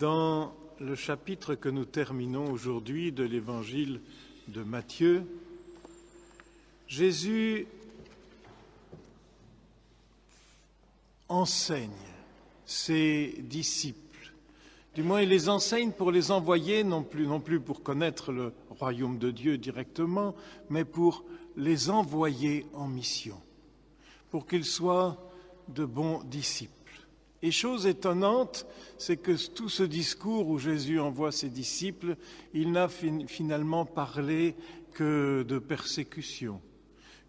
Dans le chapitre que nous terminons aujourd'hui de l'évangile de Matthieu, Jésus enseigne ses disciples. Du moins, il les enseigne pour les envoyer, non plus pour connaître le royaume de Dieu directement, mais pour les envoyer en mission, pour qu'ils soient de bons disciples. Et chose étonnante, c'est que tout ce discours où Jésus envoie ses disciples, il n'a finalement parlé que de persécution,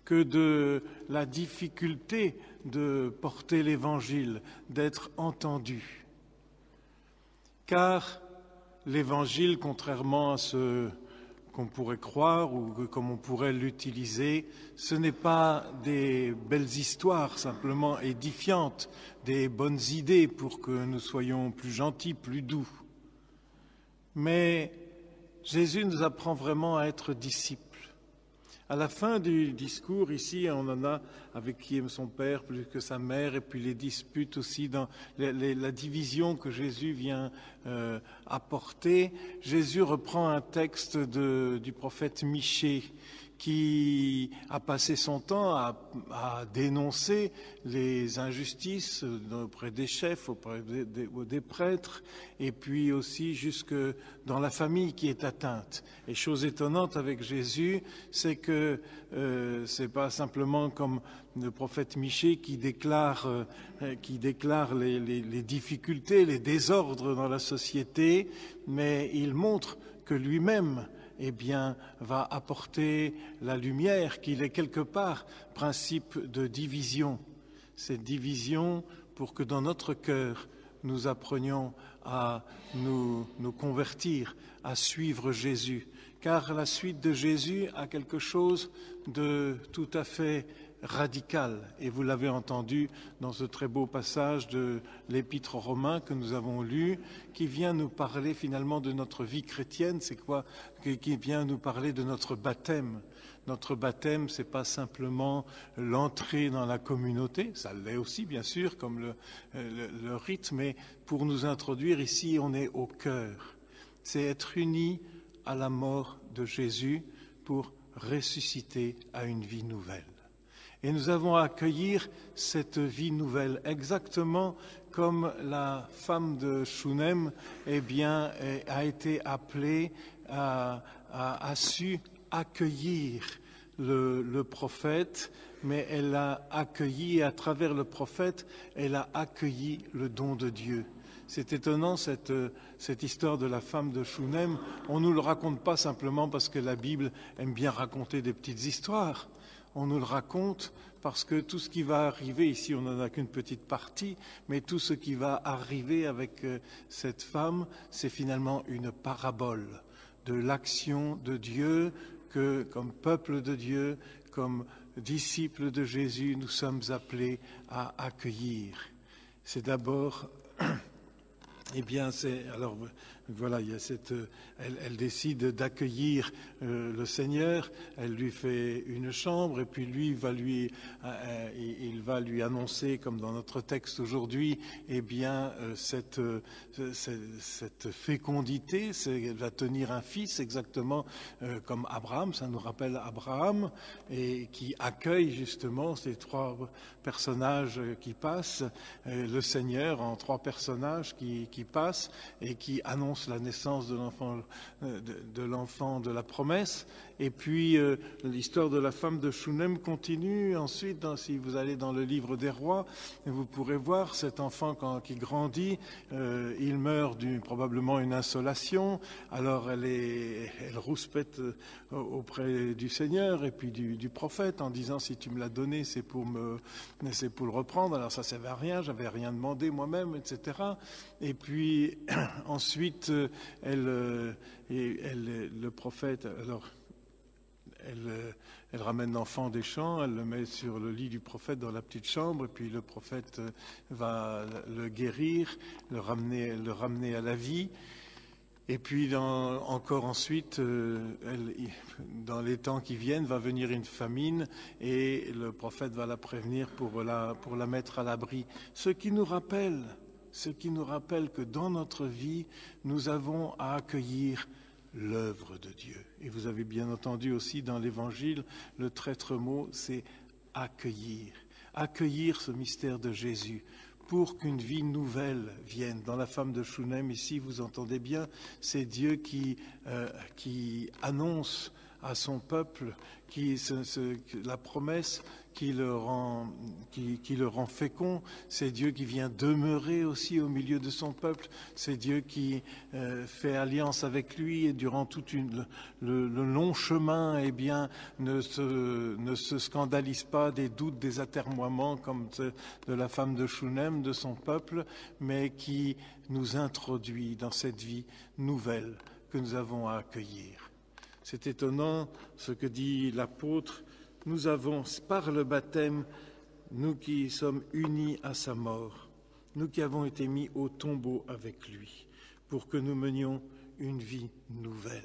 que de la difficulté de porter l'Évangile, d'être entendu. Car l'Évangile, contrairement à ce qu'on pourrait croire ou comme on pourrait l'utiliser, ce n'est pas des belles histoires simplement édifiantes, des bonnes idées pour que nous soyons plus gentils, plus doux. Mais Jésus nous apprend vraiment à être disciples. À la fin du discours, ici, on en a avec qui aime son père plus que sa mère, et puis les disputes aussi dans la division que Jésus vient apporter. Jésus reprend un texte du prophète Michée qui a passé son temps à dénoncer les injustices auprès des chefs, auprès des prêtres, et puis aussi jusque dans la famille qui est atteinte. Et chose étonnante avec Jésus, c'est que c'est pas simplement comme le prophète Michée qui déclare les difficultés, les désordres dans la société, mais il montre que lui-même va apporter la lumière, qu'il est quelque part principe de division. Cette division pour que dans notre cœur, nous apprenions à nous convertir, à suivre Jésus. Car la suite de Jésus a quelque chose de tout à fait radical. Et vous l'avez entendu dans ce très beau passage de l'Épître aux Romains que nous avons lu, qui vient nous parler finalement de notre vie chrétienne, qui vient nous parler de notre baptême. Notre baptême, c'est pas simplement l'entrée dans la communauté, ça l'est aussi bien sûr comme le rite, mais pour nous introduire ici, on est au cœur. C'est être unis à la mort de Jésus pour ressusciter à une vie nouvelle. Et nous avons à accueillir cette vie nouvelle, exactement comme la femme de Shunem a été appelée a su accueillir le prophète, mais elle a accueilli, à travers le prophète, elle a accueilli le don de Dieu. C'est étonnant cette histoire de la femme de Shunem. On ne nous le raconte pas simplement parce que la Bible aime bien raconter des petites histoires. On nous le raconte parce que tout ce qui va arriver, ici on n'en a qu'une petite partie, mais tout ce qui va arriver avec cette femme, c'est finalement une parabole de l'action de Dieu que, comme peuple de Dieu, comme disciples de Jésus, nous sommes appelés à accueillir. C'est d'abord... elle décide d'accueillir le Seigneur, elle lui fait une chambre, et puis lui, il va lui annoncer, comme dans notre texte aujourd'hui, cette fécondité, elle va tenir un fils, exactement comme Abraham, ça nous rappelle Abraham, et qui accueille justement ces trois personnages qui passent, le Seigneur en trois personnages qui passent et qui annonce la naissance de l'enfant de la promesse. Et puis l'histoire de la femme de Shunem continue. Ensuite, si vous allez dans le livre des rois, vous pourrez voir cet enfant qui grandit. Il meurt probablement une insolation. Alors elle rouspète auprès du Seigneur et puis du prophète en disant: si tu me l'as donné, c'est pour le reprendre. Alors ça servait à rien, j'avais rien demandé moi-même, etc. Et puis ensuite, le prophète, elle ramène l'enfant des champs, elle le met sur le lit du prophète dans la petite chambre, et puis le prophète va le guérir, le ramener à la vie. Et puis encore ensuite, dans les temps qui viennent, va venir une famine et le prophète va la prévenir pour la mettre à l'abri. Ce qui nous rappelle ce qui nous rappelle que dans notre vie, nous avons à accueillir l'œuvre de Dieu. Et vous avez bien entendu aussi dans l'Évangile, le traître mot, c'est accueillir. Accueillir ce mystère de Jésus pour qu'une vie nouvelle vienne. Dans la femme de Shunem, ici, vous entendez bien, c'est Dieu qui annonce à son peuple la promesse qui le rend fécond. C'est Dieu qui vient demeurer aussi au milieu de son peuple. C'est Dieu qui fait alliance avec lui et durant tout le long chemin, eh bien, ne se scandalise pas des doutes, des atermoiements comme de la femme de Shunem, de son peuple, mais qui nous introduit dans cette vie nouvelle que nous avons à accueillir. C'est étonnant ce que dit l'apôtre. Nous avons, par le baptême, nous qui sommes unis à sa mort, nous qui avons été mis au tombeau avec lui, pour que nous menions une vie nouvelle,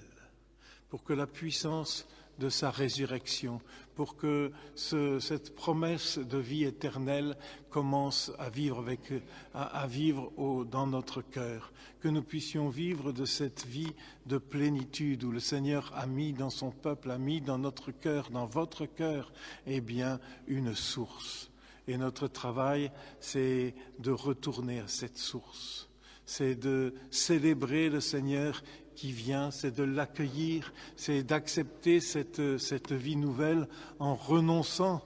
pour que la puissance de sa résurrection, pour que cette promesse de vie éternelle commence à vivre dans notre cœur, que nous puissions vivre de cette vie de plénitude où le Seigneur a mis dans son peuple, a mis dans notre cœur, dans votre cœur, eh bien, une source. Et notre travail, c'est de retourner à cette source, c'est de célébrer le Seigneur qui vient, c'est de l'accueillir, c'est d'accepter cette vie nouvelle en renonçant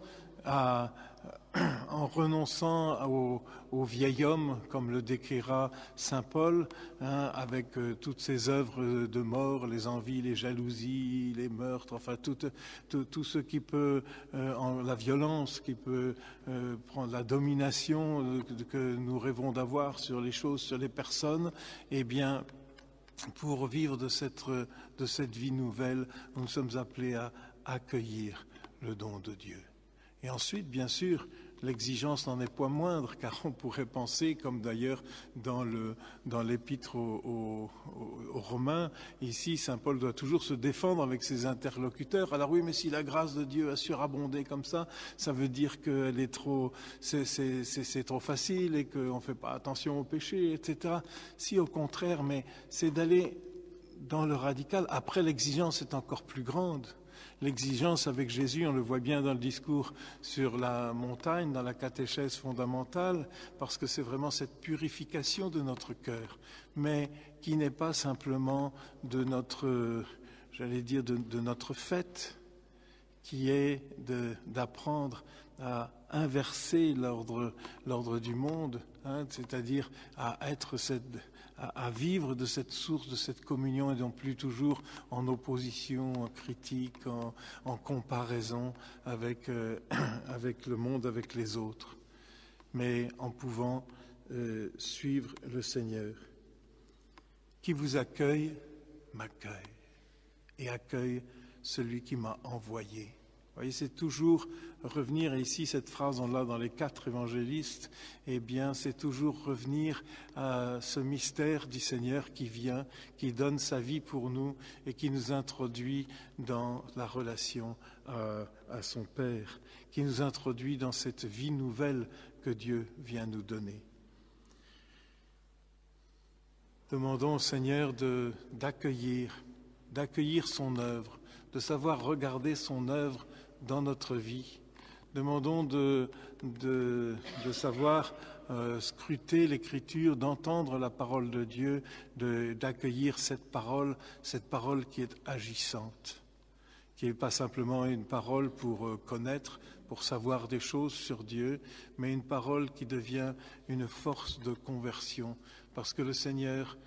au vieil homme, comme le décrira saint Paul, avec toutes ses œuvres de mort, les envies, les jalousies, les meurtres, enfin tout ce qui peut, la violence qui peut prendre la domination que nous rêvons d'avoir sur les choses, sur les personnes, eh bien, pour vivre de cette vie nouvelle, nous sommes appelés à accueillir le don de Dieu. Et ensuite, bien sûr, l'exigence n'en est point moindre, car on pourrait penser, comme d'ailleurs dans l'épître aux Romains, ici, saint Paul doit toujours se défendre avec ses interlocuteurs. Alors oui, mais si la grâce de Dieu a surabondé comme ça veut dire qu'elle est c'est trop facile et qu'on ne fait pas attention au péché, etc. Si, au contraire, mais c'est d'aller dans le radical. Après, l'exigence est encore plus grande. L'exigence avec Jésus, on le voit bien dans le discours sur la montagne, dans la catéchèse fondamentale, parce que c'est vraiment cette purification de notre cœur, mais qui n'est pas simplement de notre, de notre fait, qui est d'apprendre à inverser l'ordre du monde, c'est-à-dire à vivre de cette source, de cette communion, et non plus toujours en opposition, en critique, en comparaison avec le monde, avec les autres, mais en pouvant suivre le Seigneur. Qui vous accueille, m'accueille, et accueille celui qui m'a envoyé. Vous voyez, c'est toujours revenir, et ici cette phrase on l'a dans les 4 évangélistes, eh bien c'est toujours revenir à ce mystère du Seigneur qui vient, qui donne sa vie pour nous et qui nous introduit dans la relation à son Père, qui nous introduit dans cette vie nouvelle que Dieu vient nous donner. Demandons au Seigneur d'accueillir son œuvre, de savoir regarder son œuvre dans notre vie. Demandons de savoir scruter l'Écriture, d'entendre la parole de Dieu, d'accueillir cette parole qui est agissante, qui n'est pas simplement une parole pour connaître, pour savoir des choses sur Dieu, mais une parole qui devient une force de conversion, parce que le Seigneur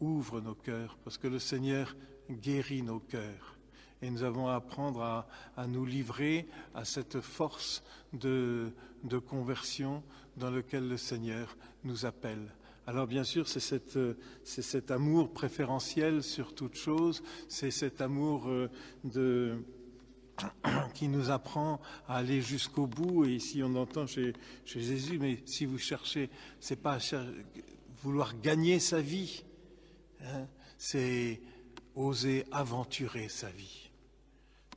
ouvre nos cœurs, parce que le Seigneur guérit nos cœurs. Et nous avons à apprendre à nous livrer à cette force de conversion dans laquelle le Seigneur nous appelle. Alors bien sûr, c'est cet amour préférentiel sur toute chose, c'est cet amour qui nous apprend à aller jusqu'au bout. Et ici on entend chez Jésus, mais si vous cherchez, c'est pas vouloir gagner sa vie, c'est oser aventurer sa vie.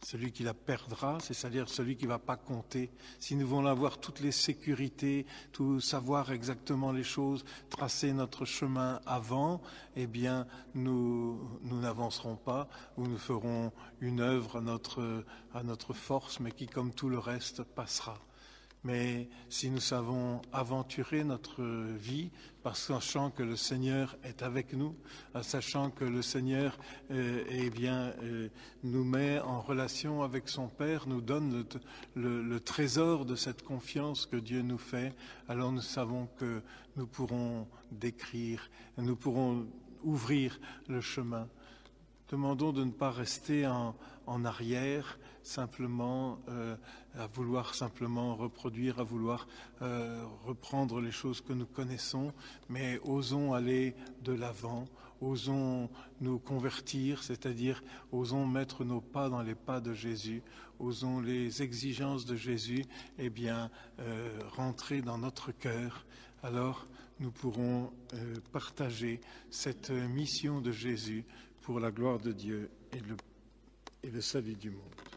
Celui qui la perdra, c'est-à-dire celui qui ne va pas compter. Si nous voulons avoir toutes les sécurités, tout savoir exactement les choses, tracer notre chemin avant, eh bien, nous n'avancerons pas, ou nous ferons une œuvre à notre force, mais qui, comme tout le reste, passera. Mais si nous savons aventurer notre vie, sachant que le Seigneur est avec nous, sachant que le Seigneur nous met en relation avec son Père, nous donne le trésor de cette confiance que Dieu nous fait, alors nous savons que nous pourrons nous pourrons ouvrir le chemin. Demandons de ne pas rester en arrière, simplement à vouloir simplement reproduire, à vouloir reprendre les choses que nous connaissons, mais osons aller de l'avant, osons nous convertir, c'est-à-dire osons mettre nos pas dans les pas de Jésus, osons les exigences de Jésus, rentrer dans notre cœur. Alors nous pourrons partager cette mission de Jésus pour la gloire de Dieu et le salut du monde.